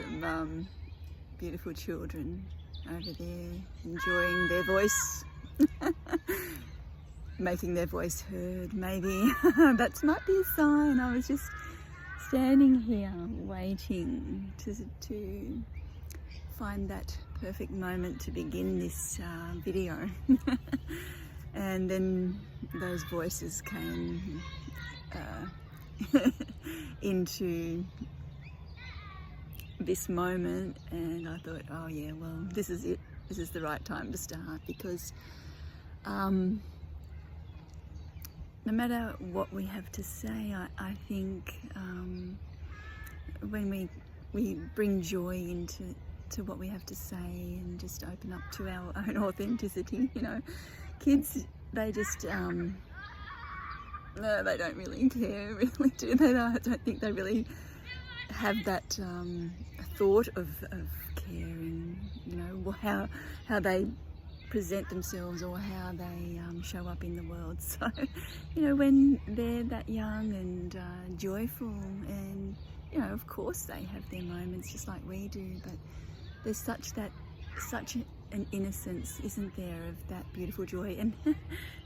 some beautiful children over there enjoying their voice, making their voice heard maybe. That might be a sign. I was just standing here waiting to find that perfect moment to begin this video. And then those voices came into this moment, and I thought, oh yeah, well, this is it. This is the right time to start, because no matter what we have to say, I think when we bring joy into what we have to say and just open up to our own authenticity, you know, kids, they just no, they don't really care, really, do they? I don't think they really have that thought of caring, you know, how they present themselves or how they show up in the world. So, you know, when they're that young and joyful, and, you know, of course they have their moments just like we do, but there's such an innocence, isn't there, of that beautiful joy. And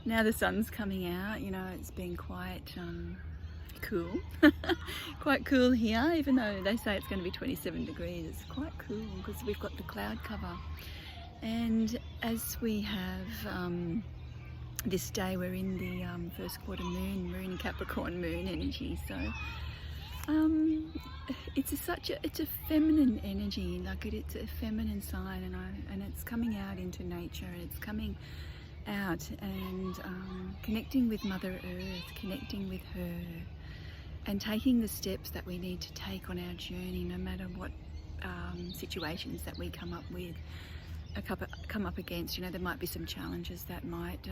now the sun's coming out, you know, it's been quite cool. Quite cool here, even though they say it's going to be 27 degrees. It's quite cool because we've got the cloud cover. And as we have this day, we're in the first quarter moon, we're in Capricorn Moon energy. So it's a feminine energy, like it's a feminine sign, and it's coming out into nature. It's coming out and connecting with Mother Earth, connecting with her, and taking the steps that we need to take on our journey, no matter what situations that we come up against. You know, there might be some challenges that might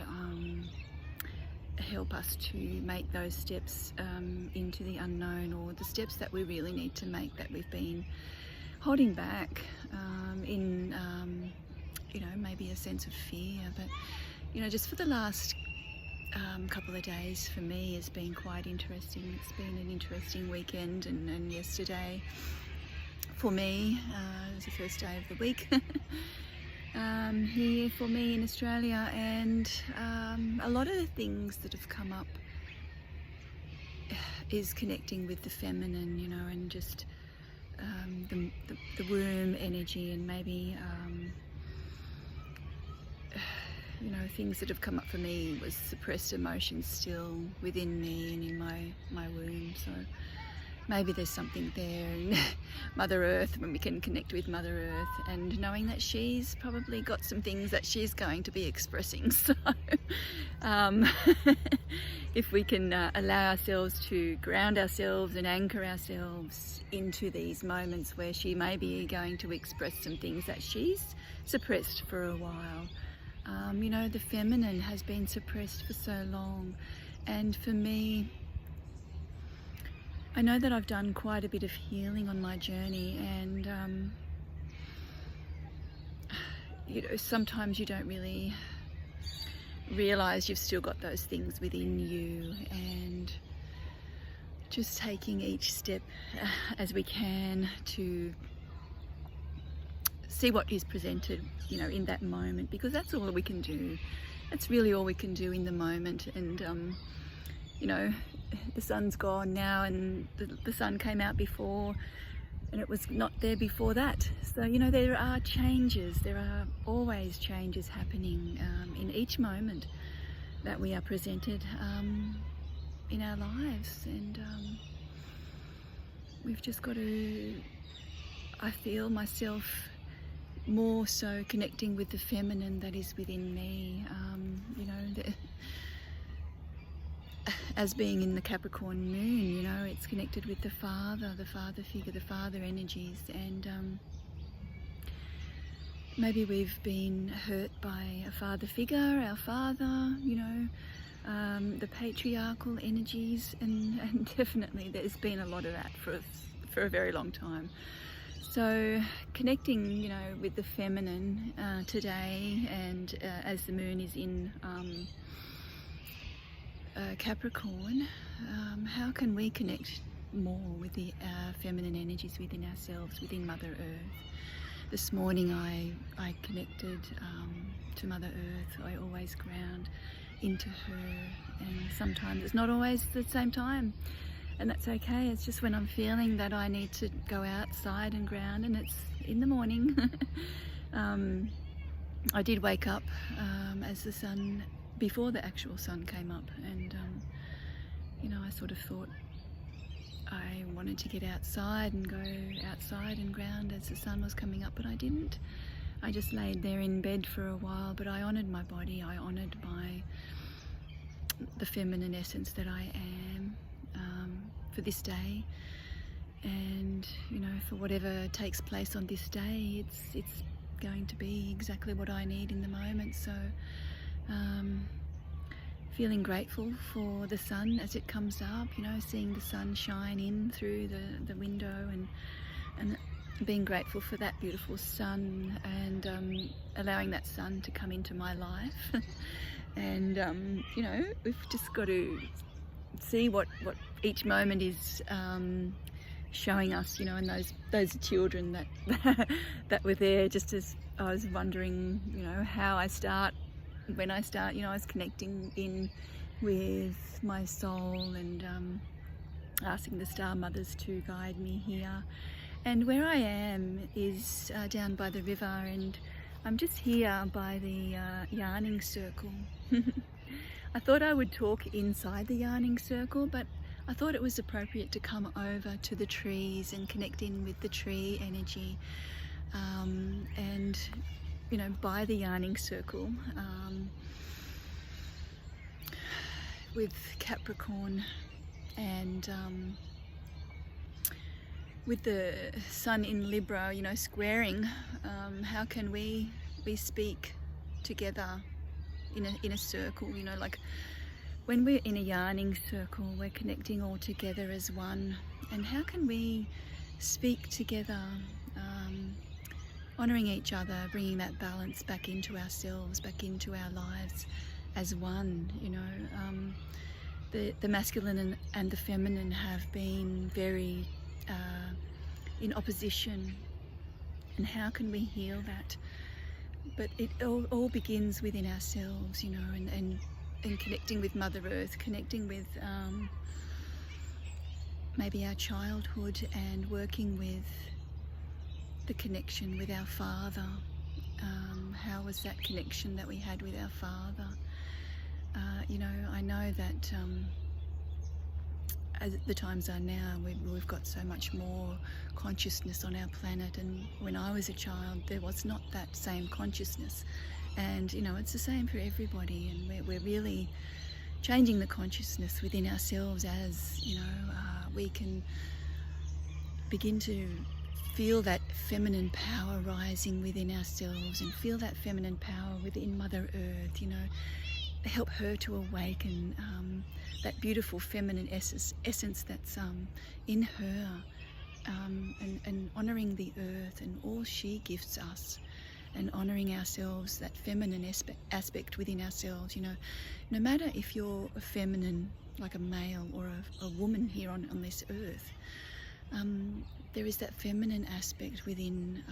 help us to make those steps into the unknown, or the steps that we really need to make that we've been holding back in you know, maybe a sense of fear. But, you know, just for the last couple of days for me has been quite interesting. It's been an interesting weekend, and yesterday for me it was the first day of the week here for me in Australia, and a lot of the things that have come up is connecting with the feminine, you know, and just the womb energy, and maybe you know, things that have come up for me was suppressed emotions still within me and in my womb. So maybe there's something there, and Mother Earth, when we can connect with Mother Earth, and knowing that she's probably got some things that she's going to be expressing. So if we can allow ourselves to ground ourselves and anchor ourselves into these moments where she may be going to express some things that she's suppressed for a while. You know, the feminine has been suppressed for so long, and for me, I know that I've done quite a bit of healing on my journey, and you know, sometimes you don't really realize you've still got those things within you, and just taking each step as we can to see what is presented, you know, in that moment, because that's all we can do. That's really all we can do in the moment. And you know, the sun's gone now, and the sun came out before, and it was not there before that. So, you know, there are changes. There are always changes happening in each moment that we are presented in our lives, and we've just got to, I feel myself more so connecting with the feminine that is within me, you know, as being in the Capricorn Moon, you know, it's connected with the father figure, the father energies, and maybe we've been hurt by a father figure, our father, you know, the patriarchal energies, and definitely there's been a lot of that for a very long time. So connecting, you know, with the feminine today, and as the moon is in Capricorn, how can we connect more with the feminine energies within ourselves, within Mother Earth. This morning I connected to Mother Earth. I always ground into her, and sometimes it's not always the same time, and that's okay. It's just when I'm feeling that I need to go outside and ground, and it's in the morning. I did wake up as the sun, before the actual sun came up, and you know, I sort of thought I wanted to get outside and go outside and ground as the sun was coming up, but I didn't. I just laid there in bed for a while, but I honoured my body. I honoured the feminine essence that I am for this day, and you know, for whatever takes place on this day, it's going to be exactly what I need in the moment. So feeling grateful for the sun as it comes up, you know, seeing the sun shine in through the window, and being grateful for that beautiful sun, and allowing that sun to come into my life. And you know, we've just got to see what each moment is showing us, you know, and those children that were there, just as I was wondering, you know, how I start. When I start, you know, I was connecting in with my soul, and asking the Star Mothers to guide me here. And where I am is down by the river, and I'm just here by the yarning circle. I thought I would talk inside the yarning circle, but I thought it was appropriate to come over to the trees and connect in with the tree energy. And you know, by the yarning circle, with Capricorn, and with the sun in Libra, you know, squaring, how can we speak together in a circle? You know, like when we're in a yarning circle, we're connecting all together as one. And how can we speak together, honouring each other, bringing that balance back into ourselves, back into our lives as one? You know, the masculine and the feminine have been very in opposition, and how can we heal that? But it all begins within ourselves, you know, and connecting with Mother Earth, connecting with maybe our childhood, and working with the connection with our Father. How was that connection that we had with our Father? You know, I know that as the times are now, we've got so much more consciousness on our planet, and when I was a child there was not that same consciousness, and you know, it's the same for everybody, and we're really changing the consciousness within ourselves, as you know, we can begin to feel that feminine power rising within ourselves, and feel that feminine power within Mother Earth, you know, help her to awaken that beautiful feminine essence that's in her, and honouring the earth and all she gifts us, and honouring ourselves, that feminine aspect within ourselves. You know, no matter if you're a feminine, like a male, or a woman here on this earth, there is that feminine aspect within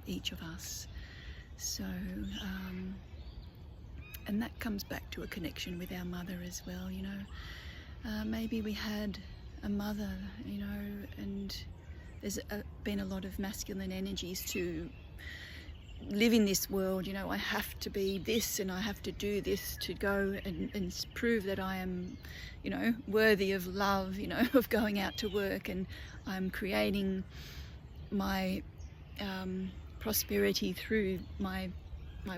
each of us. So and that comes back to a connection with our mother as well. You know, maybe we had a mother, you know, and there's been a lot of masculine energies to live in this world. You know, I have to be this, and I have to do this to go and prove that I am, you know, worthy of love, you know, of going out to work, and I'm creating my prosperity through my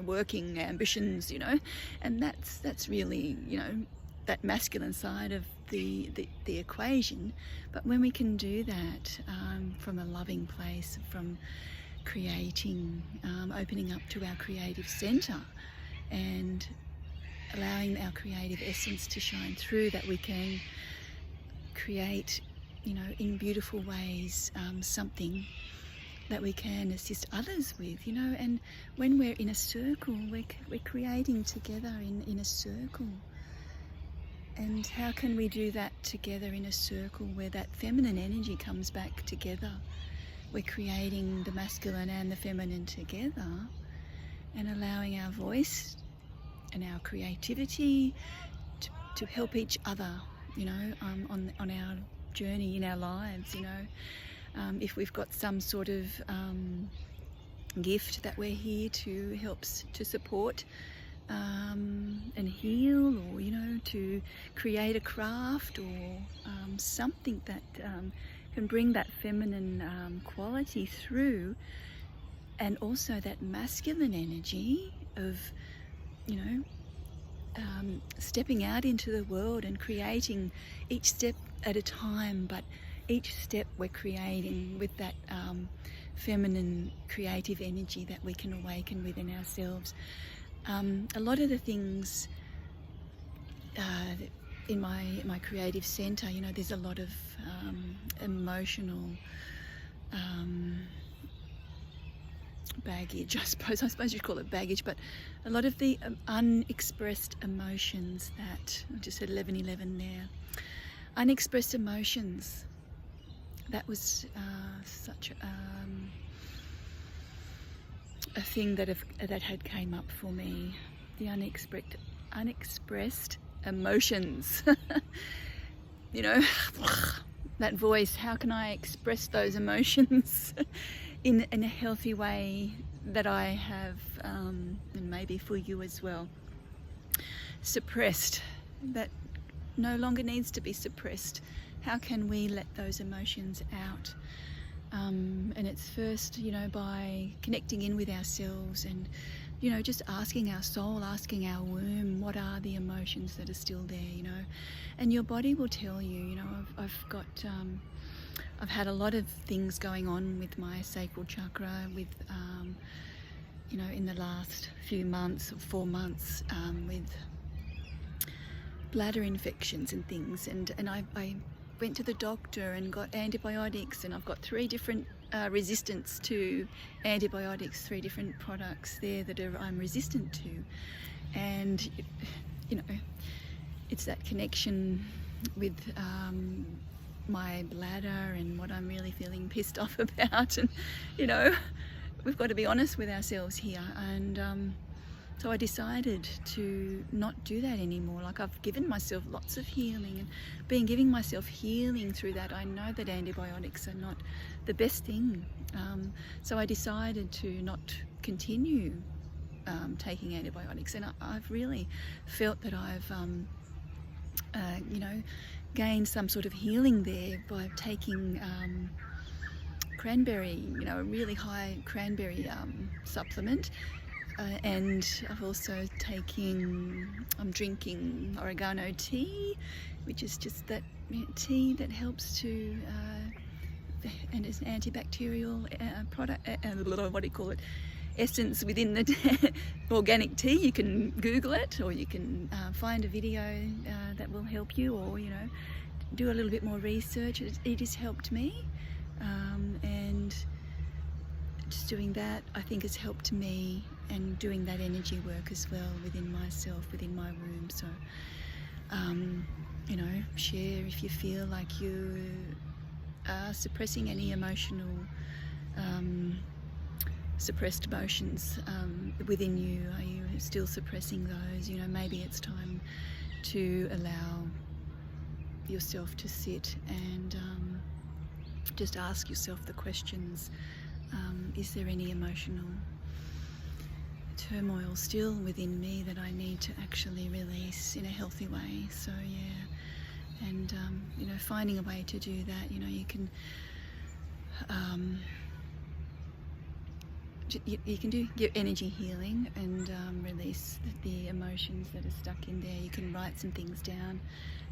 working ambitions, you know, and that's really, you know, that masculine side of the equation. But when we can do that from a loving place, from creating, opening up to our creative center, and allowing our creative essence to shine through, that we can create, you know, in beautiful ways, something that we can assist others with, you know. And when we're in a circle, we're creating together in a circle. And how can we do that together in a circle where that feminine energy comes back together? We're creating the masculine and the feminine together and allowing our voice and our creativity to help each other, you know, on our journey in our lives, you know. If we've got some sort of gift that we're here to help to support and heal, or, you know, to create a craft or something that can bring that feminine quality through, and also that masculine energy of, you know, stepping out into the world and creating each step at a time, but each step we're creating with that feminine creative energy that we can awaken within ourselves. A lot of the things in my creative center, you know, there's a lot of emotional baggage, I suppose you'd call it baggage, but a lot of the unexpressed emotions that, I just said 1111 there, unexpressed emotions, that was such a thing that had came up for me, the unexpressed emotions. You know, that voice, how can I express those emotions in a healthy way that I have, and maybe for you as well, suppressed, that no longer needs to be suppressed. How can we let those emotions out? And it's first, you know, by connecting in with ourselves and, you know, just asking our soul, asking our womb, what are the emotions that are still there, you know? And your body will tell you, you know, I've had a lot of things going on with my sacral chakra, with, you know, in the last few months, or 4 months, with bladder infections and things, and I went to the doctor and got antibiotics, and I've got 3 different resistance to antibiotics, 3 different products there that I'm resistant to. And, you know, it's that connection with my bladder and what I'm really feeling pissed off about, and, you know, we've got to be honest with ourselves here. And so I decided to not do that anymore. Like, I've given myself lots of healing and been giving myself healing through that. I know that antibiotics are not the best thing. So I decided to not continue taking antibiotics. And I've really felt that I've, you know, gained some sort of healing there by taking cranberry, you know, a really high cranberry supplement. And I've also I'm drinking oregano tea, which is just that tea that helps to, and it's an antibacterial product, what do you call it, essence within the organic tea. You can Google it, or you can find a video that will help you, or, you know, do a little bit more research. It has helped me, and just doing that, I think, has helped me, and doing that energy work as well within myself, within my womb. So, you know, share if you feel like you are suppressing any emotional, suppressed emotions within you. Are you still suppressing those? You know, maybe it's time to allow yourself to sit and just ask yourself the questions. Is there any emotional turmoil still within me that I need to actually release in a healthy way? So, yeah, and you know, finding a way to do that. You know, you can you can do your energy healing and release the emotions that are stuck in there. You can write some things down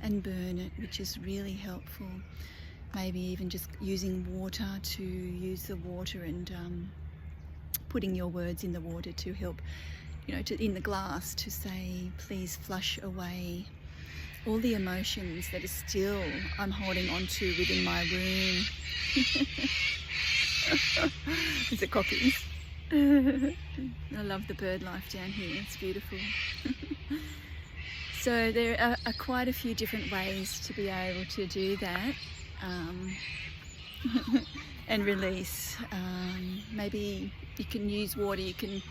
and burn it, which is really helpful. Maybe even just using water, to use the water and putting your words in the water to help, you know, in the glass, to say, please flush away all the emotions that are still I'm holding on to within my womb. Is it cockies? I love the bird life down here, it's beautiful. So there are quite a few different ways to be able to do that and release. Maybe you can use water, you can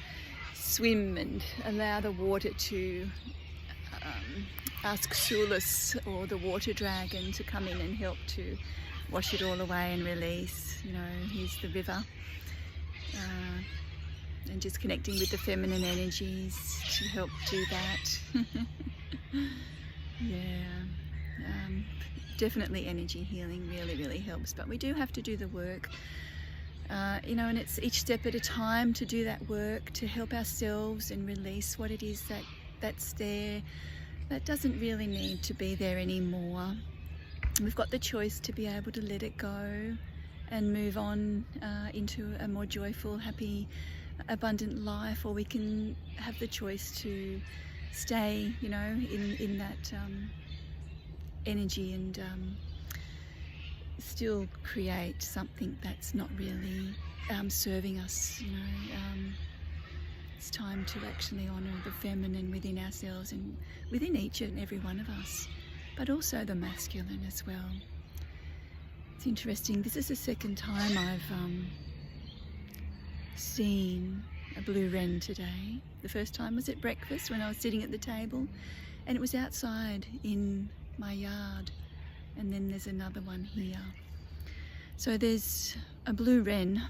swim and allow the water to ask Sulis or the water dragon to come in and help to wash it all away and release. You know, here's the river. And just connecting with the feminine energies to help do that. Yeah, definitely energy healing really helps, but we do have to do the work, you know, and it's each step at a time to do that work, to help ourselves and release what it is that's there, that doesn't really need to be there anymore. We've got the choice to be able to let it go and move on into a more joyful, happy, abundant life, or we can have the choice to stay, you know, in that energy and still create something that's not really serving us, you know. It's time to actually honour the feminine within ourselves and within each and every one of us, but also the masculine as well. It's interesting, this is the second time I've seen a blue wren today. The first time was at breakfast when I was sitting at the table, and it was outside in my yard, and then there's another one here. So there's a blue wren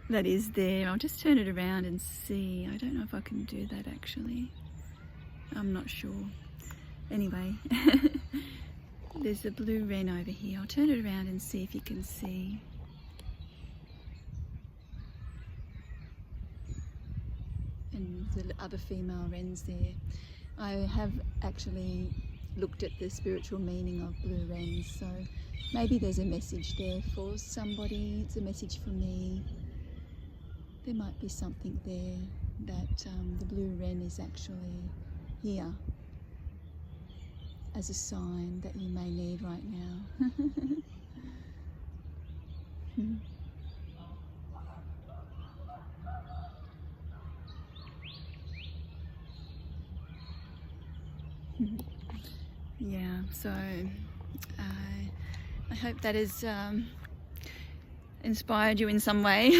that is there. I'll just turn it around and see. I don't know if I can do that actually. I'm not sure. Anyway, there's a blue wren over here. I'll turn it around and see if you can see. And the other female wrens there. I have actually looked at the spiritual meaning of blue wrens, so maybe there's a message there for somebody. It's a message for me. There might be something there that the blue wren is actually here as a sign that you may need right now. Yeah, so I hope that has inspired you in some way.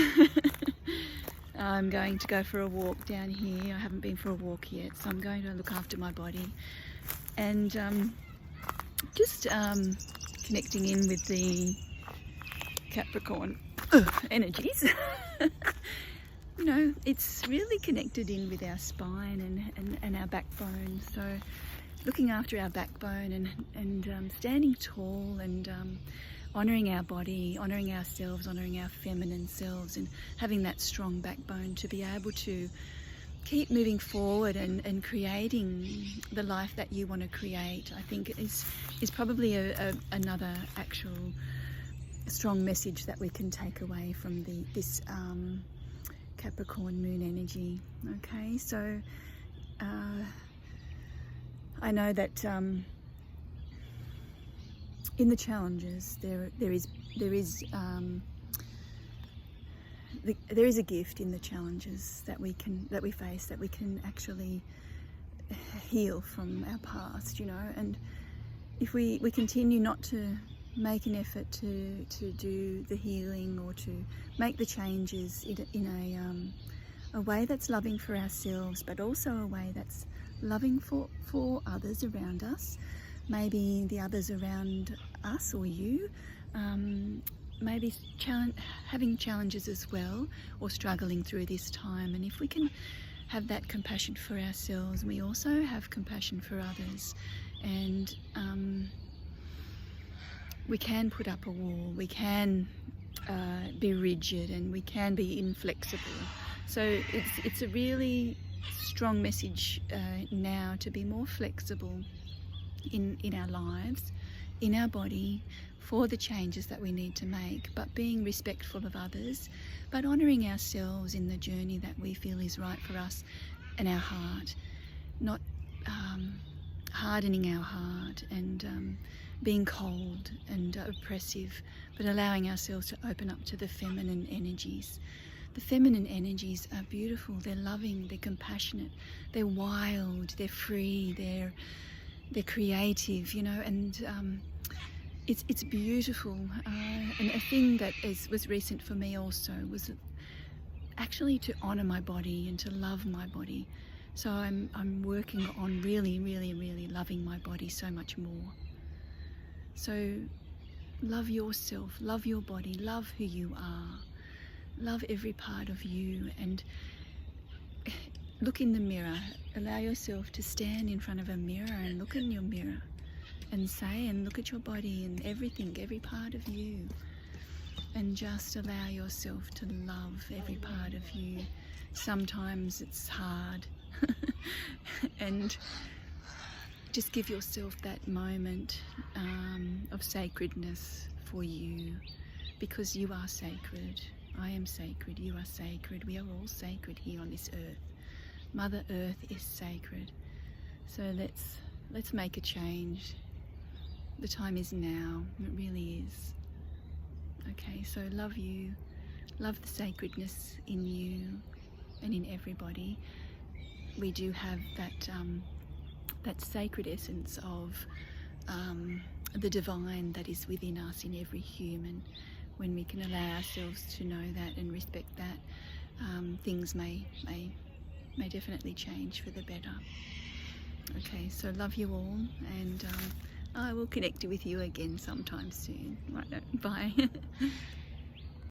I'm going to go for a walk down here. I haven't been for a walk yet, so I'm going to look after my body and just connecting in with the Capricorn energies. You know, it's really connected in with our spine and our backbone. So looking after our backbone and standing tall and honouring our body, honouring ourselves, honouring our feminine selves, and having that strong backbone to be able to keep moving forward and creating the life that you want to create, I think is probably another actual strong message that we can take away from this Capricorn Moon energy. Okay, so I know that in the challenges there is a gift in the challenges that we face, that we can actually heal from our past, you know. And if we continue not to make an effort to do the healing or to make the changes in a way that's loving for ourselves, but also a way that's loving for others around us, maybe the others around us or you, maybe having challenges as well, or struggling through this time. And if we can have that compassion for ourselves, we also have compassion for others, and we can put up a wall, we can be rigid, and we can be inflexible. So it's a really strong message now to be more flexible in our lives, in our body, for the changes that we need to make, but being respectful of others, but honouring ourselves in the journey that we feel is right for us and our heart, not hardening our heart and being cold and oppressive, but allowing ourselves to open up to the feminine energies The feminine energies are beautiful. They're loving, they're compassionate, they're wild, they're free, they're creative, you know, and it's beautiful. And a thing that was recent for me also was actually to honour my body and to love my body. So I'm working on really, really, really loving my body so much more. So love yourself, love your body, love who you are, love every part of you, and look in the mirror. Allow yourself to stand in front of a mirror and look in your mirror and say and look at your body and everything, every part of you, and just allow yourself to love every part of you. Sometimes it's hard and just give yourself that moment of sacredness for you, because you are sacred. I am sacred, you are sacred, we are all sacred here on this earth. Mother Earth is sacred. So let's make a change. The time is now, it really is. Okay, so love you, love the sacredness in you and in everybody. We do have that sacred essence of the divine that is within us, in every human. When we can allow ourselves to know that and respect that, things may definitely change for the better. Okay, so love you all, and I will connect with you again sometime soon. Right, bye.